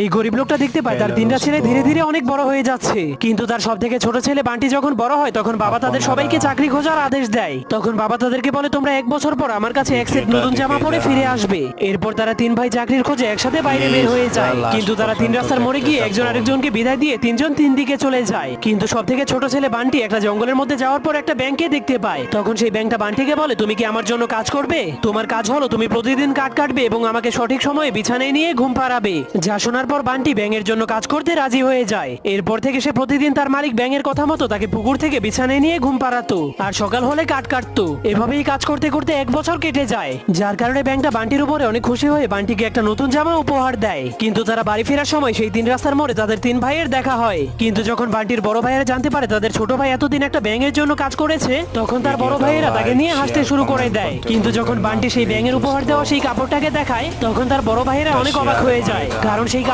এই গরিব লোকটা দেখতে পায় তার তিনটা ছেলে ধীরে ধীরে অনেক বড় হয়ে যাচ্ছে, কিন্তু তার সব থেকে ছোট ছেলে বান্টি যখন বড় হয় তখন বাবা তাদের সবাইকে চাকরি খোঁজার আদেশ দেয়। তখন বাবা তাদেরকে বলে তোমরা 1 বছর পর আমার কাছে এক সেট নতুন জামা পরে ফিরে আসবে। এরপর তারা 3 ভাই চাকরির খোঁজে একসাথে বাইরে বের হয়ে যায়, কিন্তু তারা 3 রাস্তার মোড়ে গিয়ে একজন আরেকজনকে বিদায় দিয়ে 3 জন 3 দিকে চলে যায়। কিন্তু সব থেকে ছোট ছেলে বান্টি একটা জঙ্গলের মধ্যে যাওয়ার পর একটা ব্যাংকে দেখতে পায়। তখন সেই ব্যাংকটা বান্টিকে বলে তুমি কি আমার জন্য কাজ করবে? তোমার কাজ হলো তুমি প্রতিদিন কাঠ কাটবে এবং আমাকে সঠিক সময়ে বিছানায় নিয়ে ঘুম পাড়াবে। যা শোনার পর বান্টি ব্যাঙের জন্য কাজ করতে রাজি হয়ে যায়। এরপর থেকে সে প্রতিদিন তার মালিক ব্যাঙের কথা মতো তাকে পুকুর থেকে বিছানায় নিয়ে ঘুম পাড়াতো আর সকাল হলে কাঠ কাটতো। এভাবেই কাজ করতে করতে 1 বছর কেটে যায়, যার কারণে ব্যাংকটা বান্টির উপরে অনেক খুশি হয়ে বান্টিকে একটা নতুন জামা উপহার দেয়। কিন্তু তারা বাড়ি ফেরার সময় সেই 3 রাস্তার মোড়ে তাদের 3 ভাইয়ের দেখা হয়। কিন্তু যখন বান্টির বড় ভাইয়েরা জানতে পারে তাদের ছোট ভাই এতদিন একটা ব্যাঙের জন্য কাজ করেছে, তখন তার বড় ভাইয়েরা তাকে নিয়ে হাসতে শুরু করে দেয়। কিন্তু যখন বান্টি সেই ব্যাঙের উপহার দেওয়া সেই কাপড়টাকে দেখায় তখন তার বড় ভাইয়েরা অনেক অবাক হয়ে যায়, কারণ সেই